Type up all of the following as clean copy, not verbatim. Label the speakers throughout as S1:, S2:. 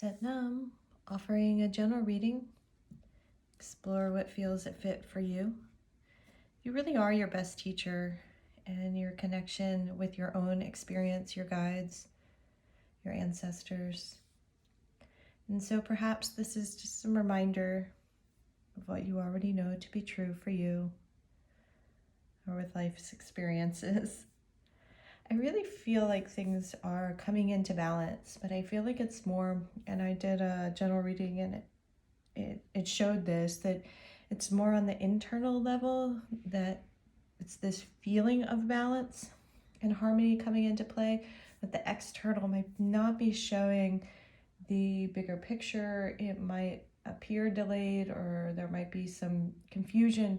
S1: Sit numb, offering a gentle reading. Explore what feels fit for you. You really are your best teacher, and your connection with your own experience, your guides, your ancestors. And so perhaps this is just some reminder of what you already know to be true for you or with life's experiences. I really feel like things are coming into balance, but I feel like it's more, and I did a general reading and it showed this, that it's more on the internal level, that it's this feeling of balance and harmony coming into play, that the external might not be showing the bigger picture. It might appear delayed, or there might be some confusion,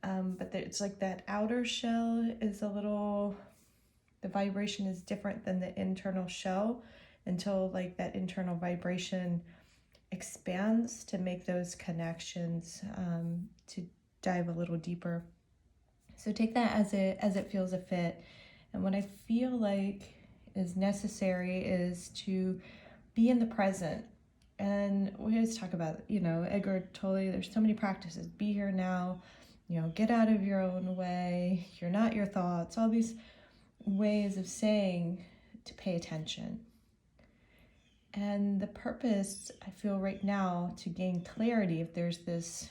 S1: but it's like that outer shell is the vibration is different than the internal shell, until like that internal vibration expands to make those connections, to dive a little deeper. So take that as it feels a fit. And what I feel like is necessary is to be in the present. And we always talk about, Edgar Tolle, there's so many practices. Be here now, get out of your own way. You're not your thoughts. All these ways of saying to pay attention. And the purpose, I feel right now, to gain clarity, if there's this,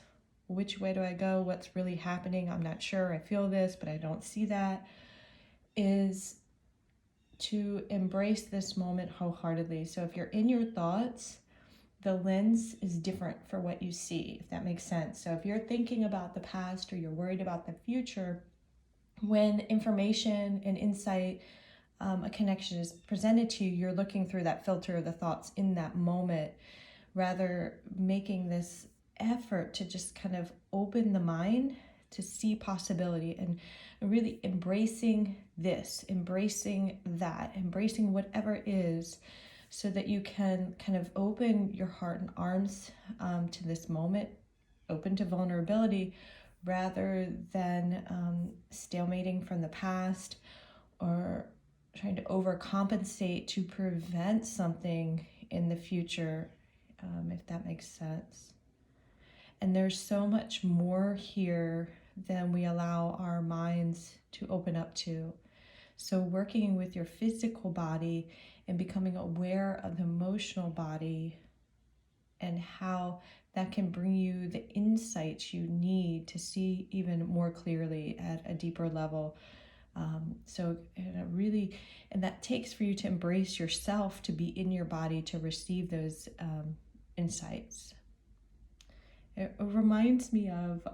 S1: which way do I go? What's really happening? I'm not sure. I feel this, but I don't see that, is to embrace this moment wholeheartedly. So if you're in your thoughts, the lens is different for what you see, if that makes sense. So if you're thinking about the past or you're worried about the future, when information and insight, a connection is presented to you, you're looking through that filter of the thoughts in that moment, rather making this effort to just kind of open the mind to see possibility, and really embracing this, embracing that, embracing whatever is, so that you can kind of open your heart and arms to this moment, open to vulnerability, rather than stalemating from the past or trying to overcompensate to prevent something in the future, if that makes sense. And there's so much more here than we allow our minds to open up to. So working with your physical body and becoming aware of the emotional body, and how that can bring you the insights you need to see even more clearly at a deeper level. And that takes for you to embrace yourself, to be in your body, to receive those insights. It reminds me of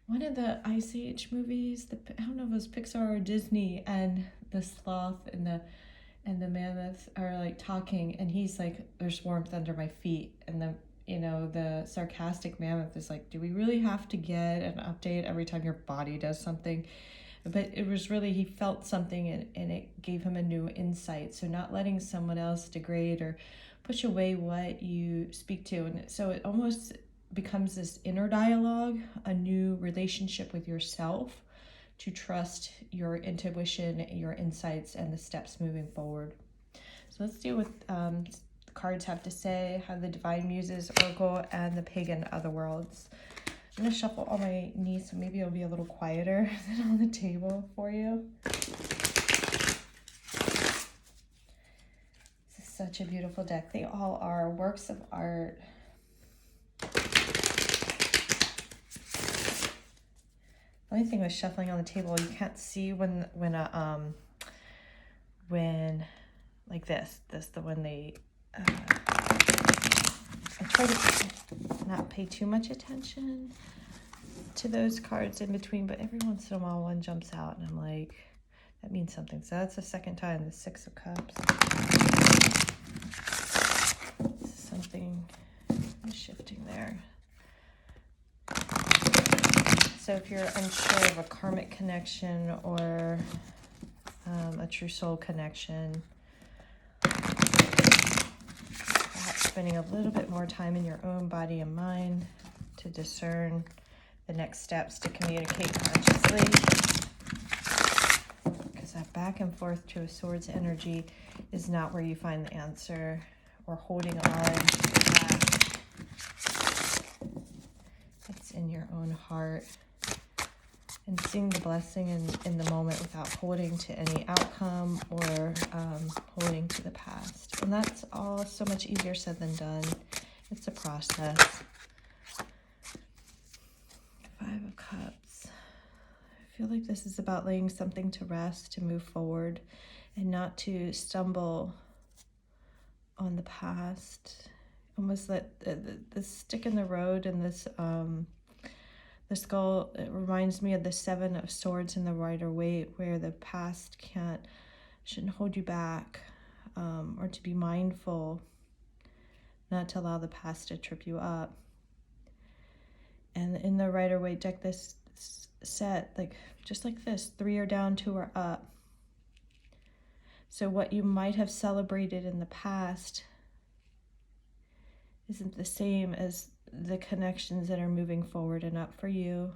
S1: one of the Ice Age movies. I don't know if it was Pixar or Disney, and the sloth and the mammoth are like talking, and he's like, "There's warmth under my feet," and the sarcastic mammoth is like, "Do we really have to get an update every time your body does something?" But it was really, he felt something, and it gave him a new insight. So not letting someone else degrade or push away what you speak to. And so it almost becomes this inner dialogue, a new relationship with yourself, to trust your intuition, your insights, and the steps moving forward. So let's see what the cards have to say, how the Divine Muses, Oracle, and the Pagan Otherworlds. I'm going to shuffle all my knees, so maybe it'll be a little quieter than on the table for you. This is such a beautiful deck. They all are works of art. The only thing with shuffling on the table, you can't see when like this, the when they, I try to not pay too much attention to those cards in between, but every once in a while one jumps out and I'm like, that means something. So that's the second time, the Six of Cups. This is something shifting there. So if you're unsure of a karmic connection or a true soul connection, perhaps spending a little bit more time in your own body and mind to discern the next steps to communicate consciously. Because that back and forth to a sword's energy is not where you find the answer. or holding on to the past. It's in your own heart. And seeing the blessing in the moment without holding to any outcome or holding to the past. And that's all so much easier said than done. It's a process. 5 of Cups. I feel like this is about laying something to rest, to move forward, and not to stumble on the past. Almost like the stick in the road and this... the skull, it reminds me of the 7 of Swords in the Rider-Waite, where the past shouldn't hold you back, or to be mindful, not to allow the past to trip you up. And in the Rider-Waite deck, this set, like just like this, 3 are down, 2 are up. So what you might have celebrated in the past isn't the same as the connections that are moving forward and up for you.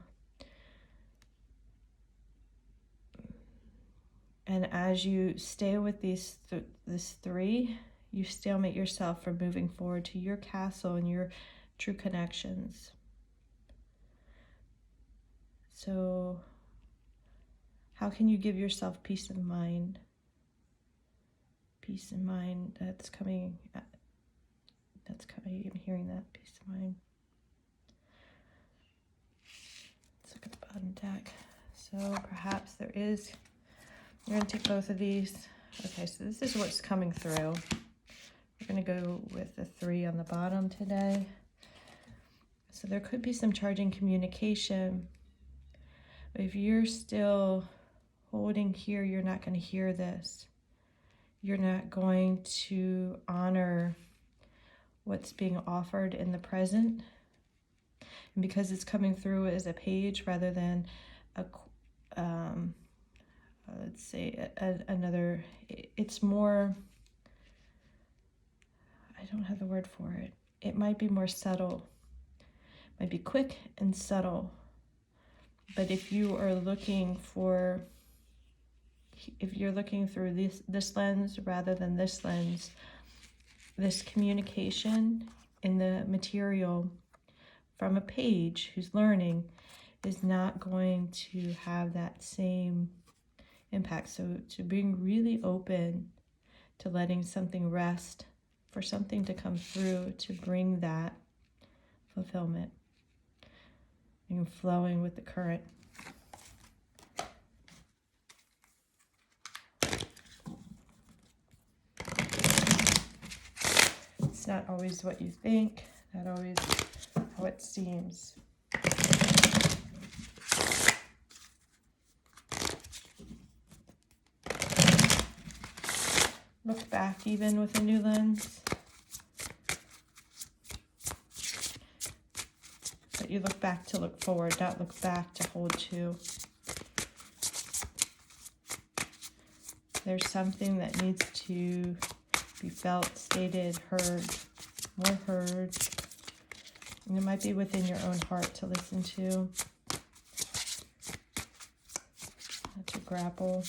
S1: And as you stay with this 3, you stalemate yourself from moving forward to your castle and your true connections. So how can you give yourself peace of mind? Peace of mind that's coming. I'm hearing that, peace of mind. Let's look at the bottom deck. So perhaps there is, we're going to take both of these. Okay, so this is what's coming through. We're going to go with the 3 on the bottom today. So there could be some charging communication. If you're still holding here, you're not going to hear this. You're not going to honor what's being offered in the present. And because it's coming through as a page rather than a, let's say another, it's more, I don't have the word for it. It might be more subtle. It might be quick and subtle. But if you are looking for, if you're looking through this lens rather than this lens, this communication in the material from a page who's learning is not going to have that same impact. So to being really open to letting something rest, for something to come through to bring that fulfillment and flowing with the current. It's not always what you think, not always how it seems. Look back even with a new lens. But you look back to look forward, not look back to hold to. There's something that needs to be felt, stated, heard, more heard. And it might be within your own heart to listen to grapple.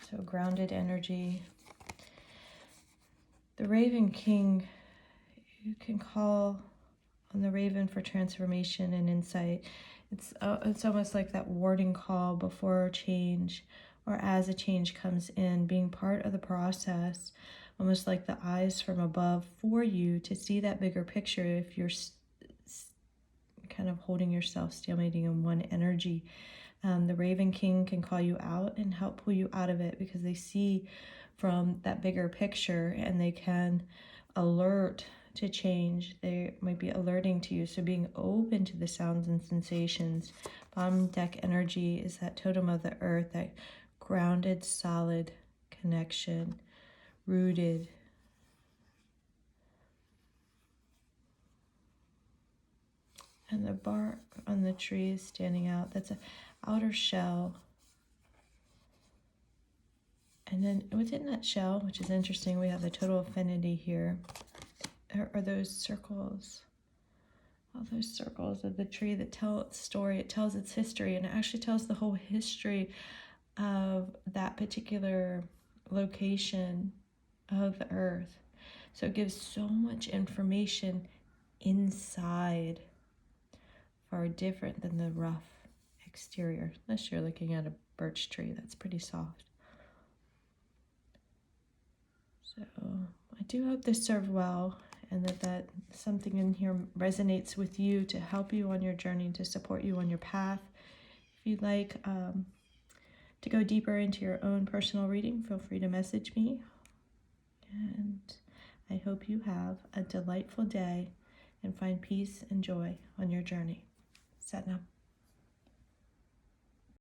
S1: So grounded energy. The Raven King, you can call on the Raven for transformation and insight. It's almost like that warning call before change, or as a change comes in, being part of the process, almost like the eyes from above for you to see that bigger picture if you're kind of holding yourself, stalemating in one energy. The Raven King can call you out and help pull you out of it because they see from that bigger picture and they can alert to change. They might be alerting to you. So being open to the sounds and sensations. Bottom deck energy is that totem of the earth, that grounded, solid connection, rooted. And the bark on the tree is standing out. That's an outer shell. And then within that shell, which is interesting, we have the total affinity here. Are those circles? All those circles of the tree that tell its story. It tells its history, and it actually tells the whole history of that particular location of the earth. So it gives so much information inside, far different than the rough exterior, unless you're looking at a birch tree that's pretty soft. So I do hope this served well, and that something in here resonates with you to help you on your journey, to support you on your path. If you'd like to go deeper into your own personal reading, feel free to message me. And I hope you have a delightful day and find peace and joy on your journey. Satnam.